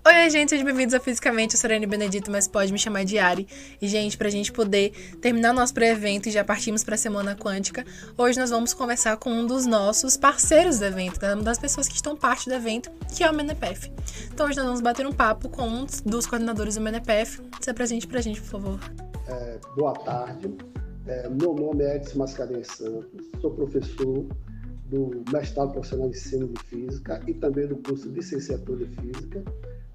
Oi, gente, sejam bem-vindos a Fisicamente, eu sou a Irene Benedito, mas pode me chamar de Ari. E, gente, pra gente poder terminar o nosso pré-evento e já partimos pra Semana Quântica, hoje nós vamos conversar com um dos nossos parceiros do evento, uma das pessoas que estão parte do evento, que é o MENEPEF. Então hoje nós vamos bater um papo com um dos coordenadores do MENEPEF. Se apresente pra gente, por favor. Boa tarde, meu nome é Edson Mascarenhas Santos, sou professor do mestrado profissional em ensino de física e também do curso de licenciatura de física.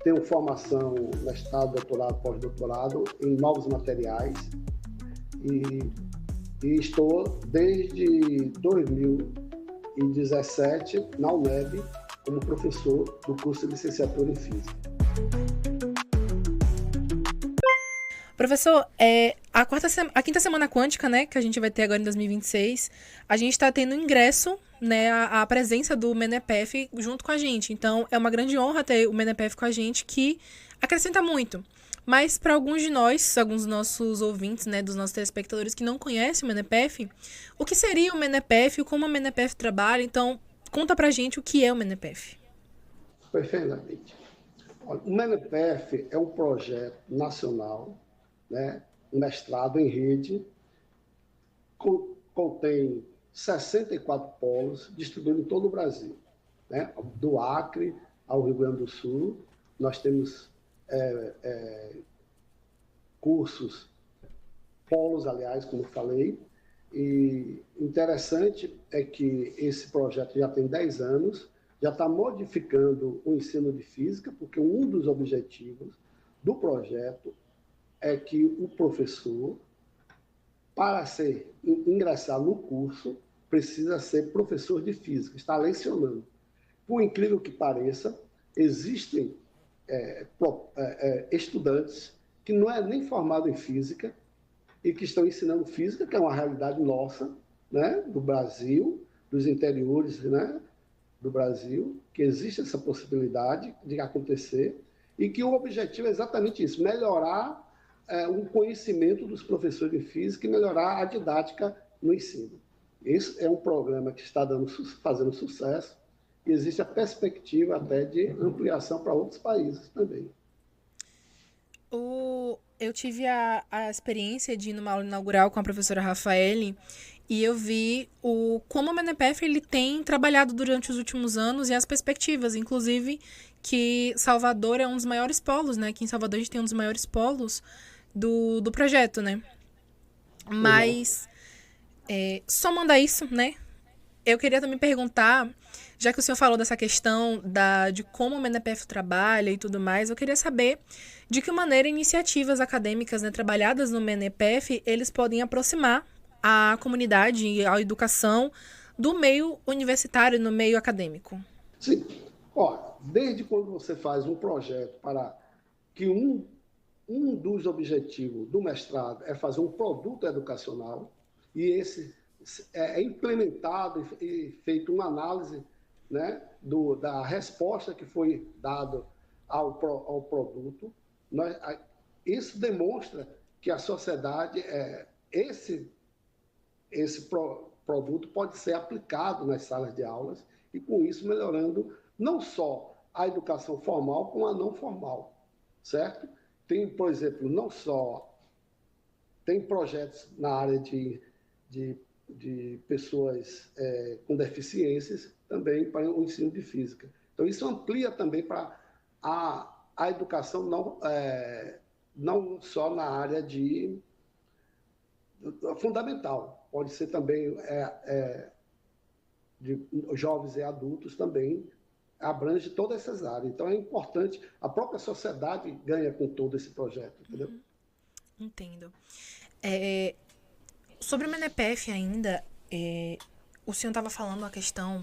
Tenho formação mestrado, doutorado, pós-doutorado em novos materiais e estou desde 2017 na UNEB como professor do curso de licenciatura em física. Professor, a quinta semana quântica, né, que a gente vai ter agora em 2026, a gente está tendo ingresso, né, a presença do MENEPEF junto com a gente. Então, é uma grande honra ter o MENEPEF com a gente, que acrescenta muito. Mas para alguns de nós, alguns dos nossos ouvintes, né, dos nossos telespectadores que não conhecem o MENEPEF, o que seria o MENEPEF, como o MENEPEF trabalha? Então, conta pra gente o que é o MENEPEF. Perfeitamente. O MENEPEF é um projeto nacional, né, um mestrado em rede, contém 64 polos distribuídos em todo o Brasil, né, do Acre ao Rio Grande do Sul. Nós temos cursos, polos, aliás, como falei, e interessante é que esse projeto já tem 10 anos, já está modificando o ensino de física, porque um dos objetivos do projeto é que o professor, para ingressar no curso, precisa ser professor de física, está lecionando. Por incrível que pareça, existem estudantes que não é nem formado em física e que estão ensinando física, que é uma realidade nossa, né, do Brasil, dos interiores, né, do Brasil, que existe essa possibilidade de acontecer e que o objetivo é exatamente isso, melhorar o conhecimento dos professores de física e melhorar a didática no ensino. Esse é um programa que está fazendo sucesso e existe a perspectiva até de ampliação para outros países também. Eu tive a experiência de ir numa aula inaugural com a professora Rafaele e eu vi como o MENEPEF ele tem trabalhado durante os últimos anos e as perspectivas, inclusive que Salvador é um dos maiores polos, né? Aqui em Salvador a gente tem um dos maiores polos do projeto, né? Exato. Mas, somando a isso, né? Eu queria também perguntar, já que o senhor falou dessa questão de como o MENEPEF trabalha e tudo mais, eu queria saber de que maneira iniciativas acadêmicas, né, trabalhadas no MENEPEF, eles podem aproximar a comunidade e a educação do meio universitário, no meio acadêmico. Sim. Olha, desde quando você faz um projeto para que um dos objetivos do mestrado é fazer um produto educacional e esse é implementado e feito uma análise, né, da resposta que foi dada ao produto, isso demonstra que a sociedade, esse produto pode ser aplicado nas salas de aulas e, com isso, melhorando não só a educação formal, como a não formal, certo? Tem, por exemplo, não só tem projetos na área de pessoas com deficiências também para o ensino de física. Então, isso amplia também para a educação não só na área fundamental, pode ser também de jovens e adultos também, abrange todas essas áreas. Então, é importante, a própria sociedade ganha com todo esse projeto, entendeu? Entendo. Sobre o MENEPEF ainda, o senhor estava falando a questão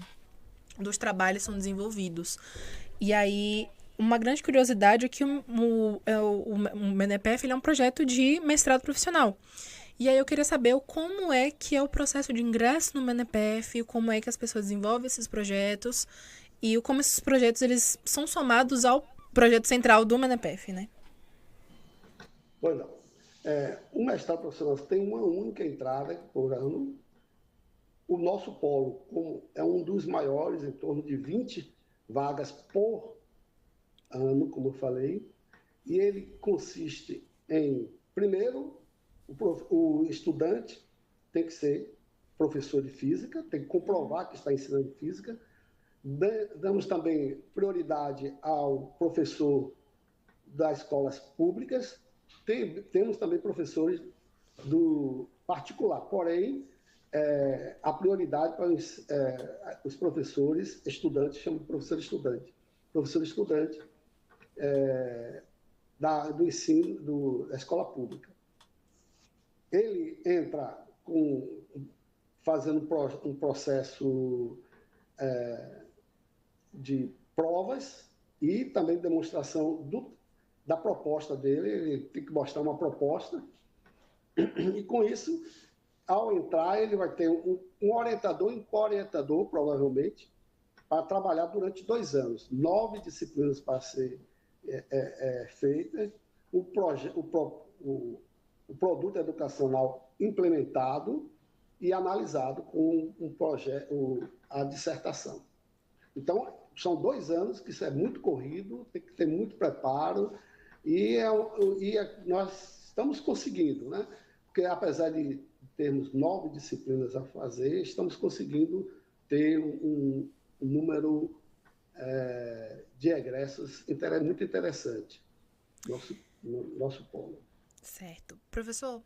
dos trabalhos que são desenvolvidos. E aí, uma grande curiosidade é que o MENEPEF ele é um projeto de mestrado profissional. E aí eu queria saber como é que é o processo de ingresso no MENEPEF, como é que as pessoas desenvolvem esses projetos e como esses projetos eles são somados ao projeto central do MENEPEF, né? Pois não. O mestrado profissional tem uma única entrada por ano. O nosso polo é um dos maiores, em torno de 20 vagas por ano, como eu falei, e ele consiste em, primeiro, o estudante tem que ser professor de física, tem que comprovar que está ensinando física. Damos também prioridade ao professor das escolas públicas, temos também professores do particular, porém, a prioridade para os professores estudantes, chama de professor estudante do ensino da escola pública. Ele entra fazendo um processo de provas e também demonstração da proposta dele. Ele tem que mostrar uma proposta e, com isso, ao entrar, ele vai ter um orientador e um co-orientador, provavelmente, para trabalhar durante 2 anos. 9 disciplinas para ser feitas, o produto educacional implementado e analisado com a dissertação. Então, são 2 anos, que isso é muito corrido, tem que ter muito preparo, e nós estamos conseguindo, né? Porque, apesar de termos 9 disciplinas a fazer, estamos conseguindo ter um número de egressos muito interessante no nosso polo. Certo. Professor,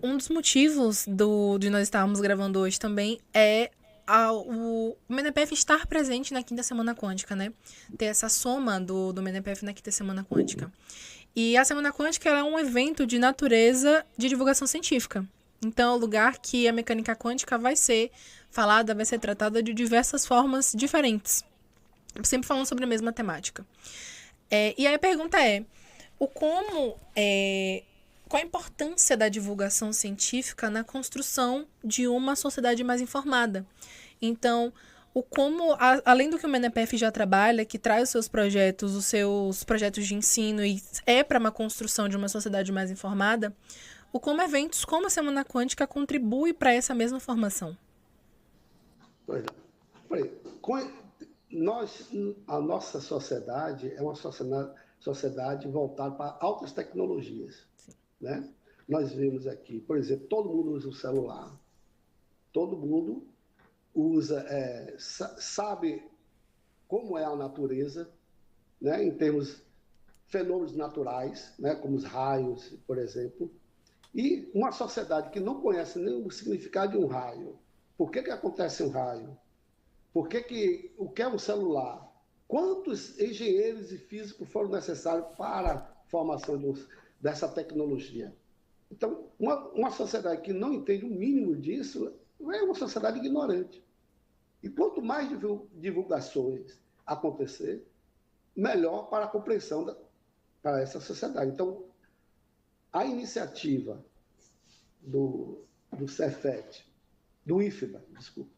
um dos motivos de nós estarmos gravando hoje também é o MENEPEF estar presente na Quinta Semana Quântica, né? Ter essa soma do MENEPEF na Quinta Semana Quântica. E a Semana Quântica ela é um evento de natureza de divulgação científica. Então, é um lugar que a mecânica quântica vai ser falada, vai ser tratada de diversas formas diferentes. Sempre falando sobre a mesma temática. E aí a pergunta é, qual a importância da divulgação científica na construção de uma sociedade mais informada? Então, além do que o MENEPEF já trabalha, que traz os seus projetos de ensino e para uma construção de uma sociedade mais informada, como eventos como a Semana Quântica contribui para essa mesma formação? A nossa sociedade é uma sociedade voltada para altas tecnologias. Né? Nós vemos aqui, por exemplo, todo mundo usa o celular, todo mundo sabe como é a natureza, né? Em termos fenômenos naturais, né? Como os raios, por exemplo. E uma sociedade que não conhece nem o significado de um raio, por que acontece um raio? O que é um celular? Quantos engenheiros e físicos foram necessários para a formação dessa tecnologia? Então, uma sociedade que não entende o mínimo disso é uma sociedade ignorante. E quanto mais divulgações acontecer, melhor para a compreensão para essa sociedade. Então, a iniciativa do Cefet, do IFBA, desculpa,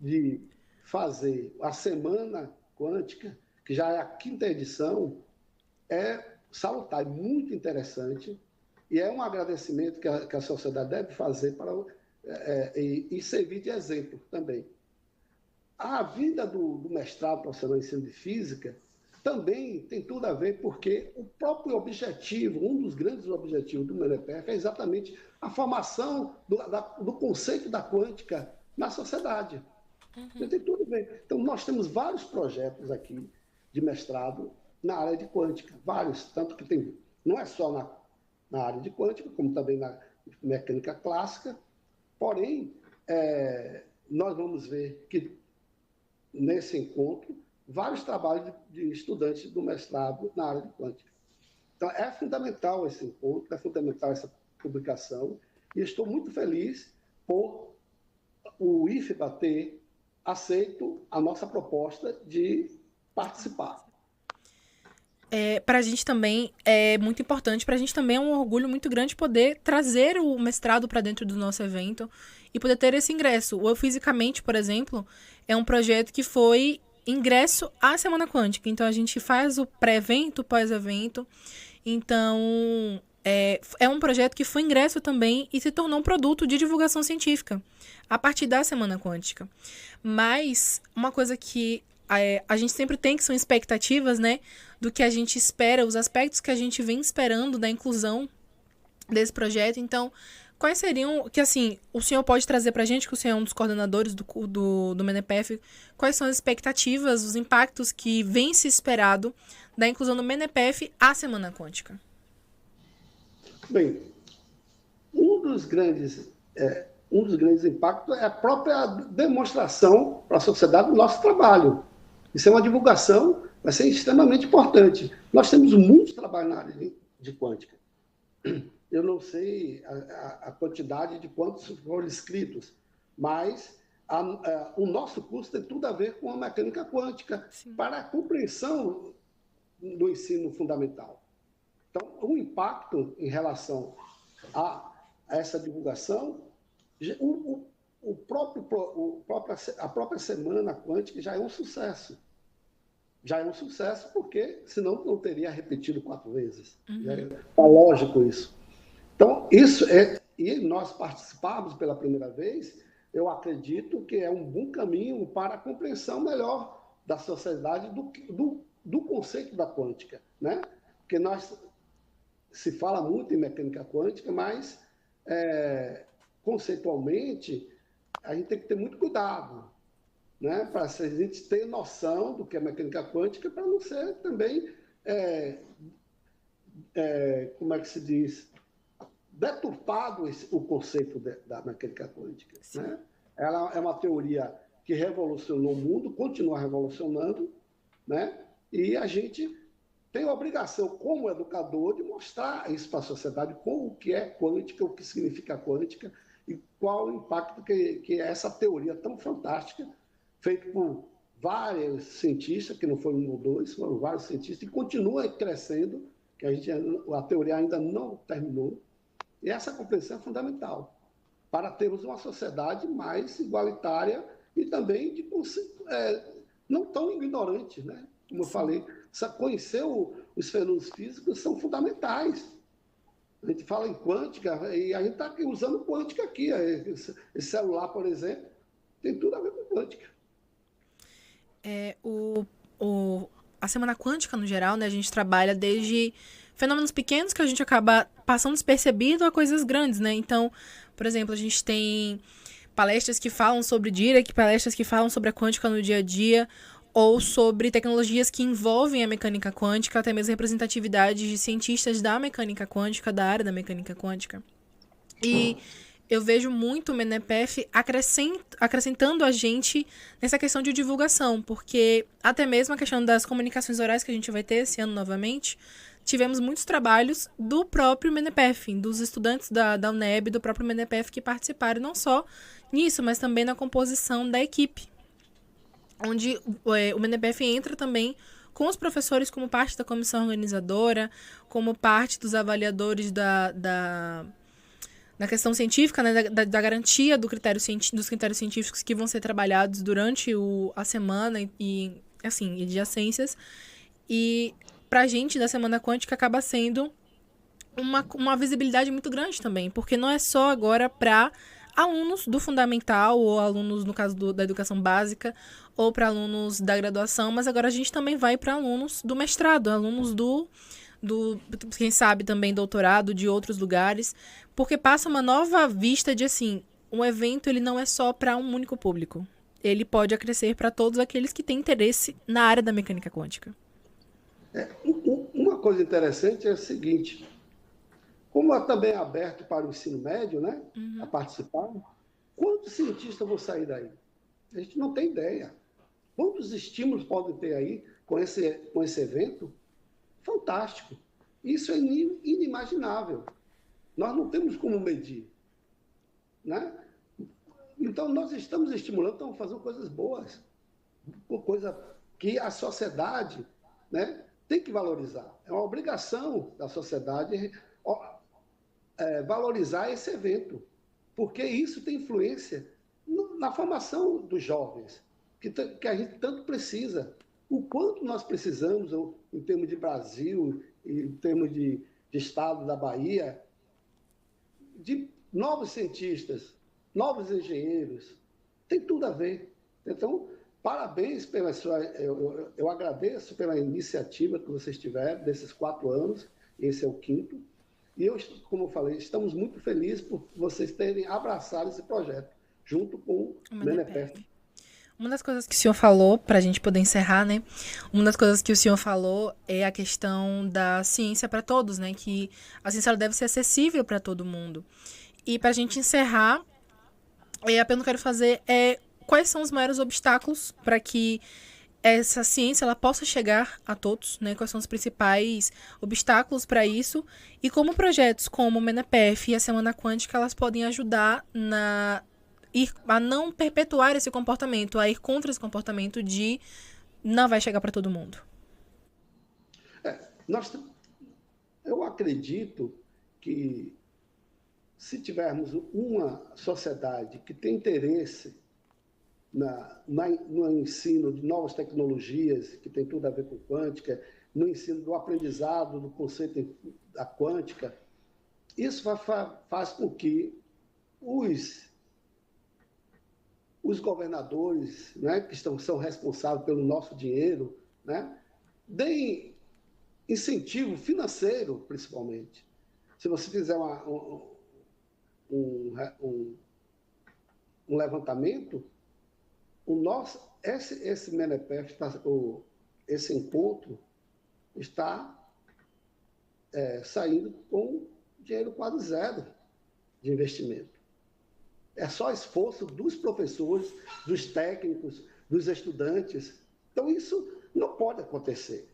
de fazer a Semana Quântica, que já é a 5ª edição, é salutar, é muito interessante, e é um agradecimento que a sociedade deve fazer e servir de exemplo também. A vida do mestrado profissional em ensino de física também tem tudo a ver, porque o próprio objetivo, um dos grandes objetivos do MENEPEF é exatamente a formação do conceito da quântica na sociedade. Uhum. Tem tudo a ver. Então, nós temos vários projetos aqui de mestrado na área de quântica, vários, tanto que não é só na área de quântica, como também na mecânica clássica, porém, nós vamos ver que nesse encontro vários trabalhos de estudantes do mestrado na área de quântica. Então, é fundamental esse encontro, é fundamental essa publicação, e estou muito feliz por o IFBA ter aceito a nossa proposta de participar. Para a gente também é muito importante, para a gente também é um orgulho muito grande poder trazer o mestrado para dentro do nosso evento e poder ter esse ingresso. O Eu Fisicamente, por exemplo, é um projeto que foi ingresso à Semana Quântica. Então, a gente faz o pré-evento, pós-evento. Então, é um projeto que foi ingresso também e se tornou um produto de divulgação científica a partir da Semana Quântica. Mas, uma coisa que a gente sempre tem que são expectativas, né? Do que a gente espera, os aspectos que a gente vem esperando da inclusão desse projeto. Então, quais seriam, que assim, o senhor pode trazer pra gente, que o senhor é um dos coordenadores do MENEPEF, quais são as expectativas, os impactos que vem se esperado da inclusão do MENEPEF à Semana Quântica? Bem, um dos grandes impactos é a própria demonstração para a sociedade do nosso trabalho. Isso é uma divulgação, vai ser extremamente importante. Nós temos muitos trabalhos na área de quântica. Eu não sei a quantidade de quantos foram inscritos, mas o nosso curso tem tudo a ver com a mecânica quântica. Sim. Para a compreensão do ensino fundamental. Então, o impacto em relação a essa divulgação, a própria Semana Quântica já é um sucesso. Já é um sucesso porque, senão, não teria repetido 4 vezes. Uhum. É lógico isso. Então, e nós participamos pela primeira vez, eu acredito que é um bom caminho para a compreensão melhor da sociedade do conceito da quântica, né? Porque se fala muito em mecânica quântica, mas conceitualmente a gente tem que ter muito cuidado, né? Para a gente ter noção do que é mecânica quântica, para não ser também, como é que se diz, deturpado o conceito da mecânica quântica, né? Ela é uma teoria que revolucionou o mundo, continua revolucionando, né? E a gente tem a obrigação, como educador, de mostrar isso para a sociedade, o que é quântica, o que significa quântica e qual o impacto que é essa teoria tão fantástica, feita por vários cientistas, que não foram um ou dois, foram vários cientistas, e continua crescendo, que a teoria ainda não terminou. E essa compreensão é fundamental para termos uma sociedade mais igualitária e também não tão ignorante, né? Como eu falei, conhecer os fenômenos físicos são fundamentais. A gente fala em quântica e a gente está usando quântica aqui. Esse celular, por exemplo, tem tudo a ver com quântica. A Semana Quântica, no geral, né, a gente trabalha desde fenômenos pequenos que a gente acaba passando despercebido a coisas grandes, né? Então, por exemplo, a gente tem palestras que falam sobre Dirac, palestras que falam sobre a quântica no dia a dia, ou sobre tecnologias que envolvem a mecânica quântica, até mesmo representatividade de cientistas da mecânica quântica, da área da mecânica quântica. E eu vejo muito o MENEPEF acrescentando a gente nessa questão de divulgação, porque até mesmo a questão das comunicações orais que a gente vai ter esse ano novamente, tivemos muitos trabalhos do próprio MENEPEF, dos estudantes da UNEB, do próprio MENEPEF que participaram não só nisso, mas também na composição da equipe, onde o MENEPEF entra também com os professores como parte da comissão organizadora, como parte dos avaliadores da questão científica, né, da garantia dos critérios científicos que vão ser trabalhados durante a semana e adjacências. E pra gente, da Semana Quântica, acaba sendo uma visibilidade muito grande também, porque não é só agora para alunos do fundamental, ou alunos, no caso da educação básica, ou para alunos da graduação, mas agora a gente também vai para alunos do mestrado, alunos do quem sabe também doutorado, de outros lugares, porque passa uma nova vista de assim, um evento ele não é só para um único público, ele pode acrescer para todos aqueles que têm interesse na área da mecânica quântica. Uma coisa interessante é o seguinte, como também é aberto para o ensino médio, né, a participar, quantos cientistas vão sair daí? A gente não tem ideia. Quantos estímulos podem ter aí com esse evento? Fantástico. Isso é inimaginável. Nós não temos como medir, né? Então, nós estamos estimulando, estamos fazendo coisas boas, coisa que a sociedade, né, tem que valorizar. É uma obrigação da sociedade valorizar esse evento, porque isso tem influência na formação dos jovens, que a gente tanto precisa. O quanto nós precisamos, em termos de Brasil, em termos de estado da Bahia, de novos cientistas, novos engenheiros, tem tudo a ver. Então, parabéns pela sua... Eu agradeço pela iniciativa que vocês tiveram desses 4 anos, esse é o 5º, e eu, como eu falei, estamos muito felizes por vocês terem abraçado esse projeto, junto com o MENEPEF. Uma das coisas que o senhor falou, para a gente poder encerrar, né? Uma das coisas que o senhor falou é a questão da ciência para todos, né? Que a ciência ela deve ser acessível para todo mundo. E para a gente encerrar, a pergunta que eu quero fazer é quais são os maiores obstáculos para que essa ciência ela possa chegar a todos, né? Quais são os principais obstáculos para isso e como projetos como o MENEPEF e a Semana Quântica elas podem ajudar a não perpetuar esse comportamento, a ir contra esse comportamento de não vai chegar para todo mundo. Eu acredito que se tivermos uma sociedade que tem interesse no ensino de novas tecnologias, que tem tudo a ver com quântica, no ensino do aprendizado do conceito da quântica, isso faz com que os governadores, né, que são responsáveis pelo nosso dinheiro, né, deem incentivo financeiro, principalmente. Se você fizer um levantamento, esse MENEPEF, esse encontro, está saindo com dinheiro quase zero de investimento. É só esforço dos professores, dos técnicos, dos estudantes. Então, isso não pode acontecer.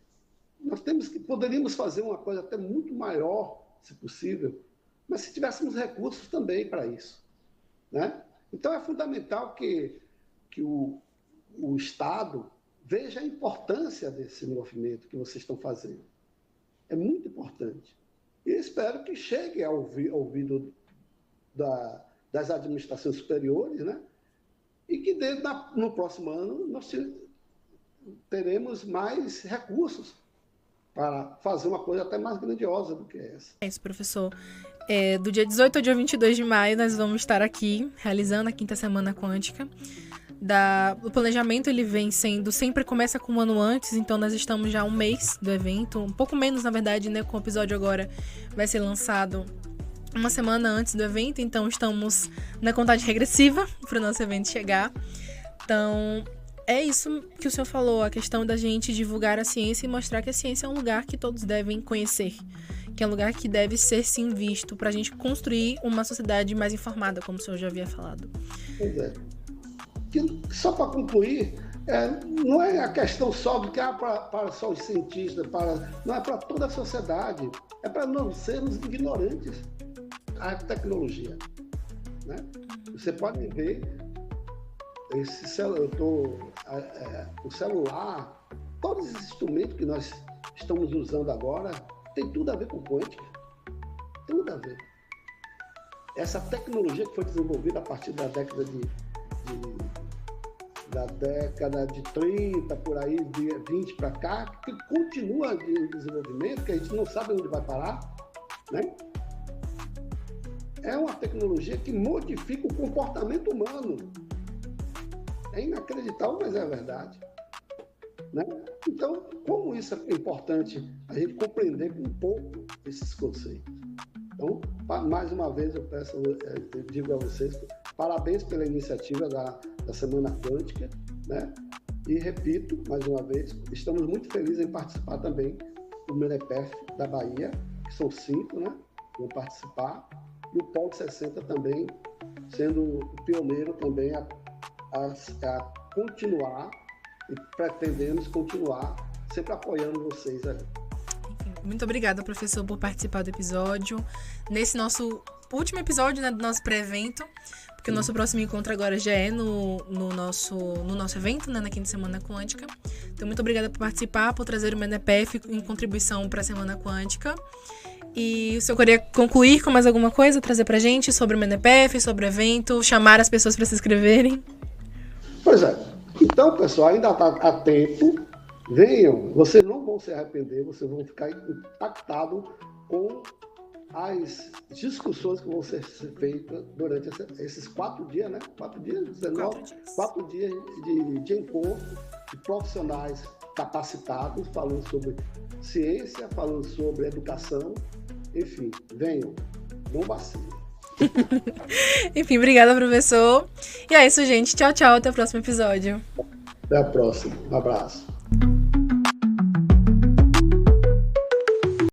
Poderíamos fazer uma coisa até muito maior, se possível, mas se tivéssemos recursos também para isso, né? Então, é fundamental que o Estado veja a importância desse movimento que vocês estão fazendo. É muito importante. E espero que chegue ao ouvido das administrações superiores, né? E que no próximo ano nós teremos mais recursos para fazer uma coisa até mais grandiosa do que essa. É isso, professor. Do dia 18 ao dia 22 de maio, nós vamos estar aqui realizando a 5ª Semana Quântica. O planejamento ele vem sendo, sempre começa com um ano antes, então nós estamos já há um mês do evento, um pouco menos na verdade, né? Com o episódio agora vai ser lançado uma semana antes do evento, então estamos na contagem regressiva para o nosso evento chegar. Então, é isso que o senhor falou, a questão da gente divulgar a ciência e mostrar que a ciência é um lugar que todos devem conhecer, que é um lugar que deve ser sim visto para a gente construir uma sociedade mais informada, como o senhor já havia falado. Pois é. Só para concluir, não é a questão só do que para só os cientistas, não é para toda a sociedade, é para não sermos ignorantes à tecnologia, né? Você pode ver o celular, todos esses instrumentos que nós estamos usando agora, tem tudo a ver com quântica, tudo a ver. Essa tecnologia que foi desenvolvida a partir da década de 30, por aí, de 20 para cá, que continua em desenvolvimento, que a gente não sabe onde vai parar, né? É uma tecnologia que modifica o comportamento humano. É inacreditável, mas é a verdade, né? Então, como isso é importante a gente compreender um pouco esses conceitos. Então, mais uma vez, eu digo a vocês, parabéns pela iniciativa da Semana Quântica, né? E repito, mais uma vez, estamos muito felizes em participar também do MENEPEF da Bahia, que são 5, né? Vão participar, e o Polo 60 também, sendo o pioneiro também a continuar, e pretendemos continuar sempre apoiando vocês ali. Muito obrigada, professor, por participar do episódio. Nesse nosso último episódio, né, do nosso pré-evento, porque o nosso próximo encontro agora já é no nosso evento, né, na 5ª Semana Quântica. Então, muito obrigada por participar, por trazer o MENEPEF em contribuição para a Semana Quântica. E o senhor queria concluir com mais alguma coisa, trazer pra gente sobre o MENEPEF, sobre o evento, chamar as pessoas para se inscreverem? Pois é. Então, pessoal, ainda está a tempo. Venham, vocês não vão se arrepender, vocês vão ficar impactados com as discussões que vão ser feitas durante esses 4 dias, né? 4 dias, 19, 4 dias de encontro de profissionais capacitados, falando sobre ciência, falando sobre educação. Enfim, venham, não vacilem. Enfim, obrigada, professor. E é isso, gente. Tchau, tchau. Até o próximo episódio. Até a próxima. Um abraço.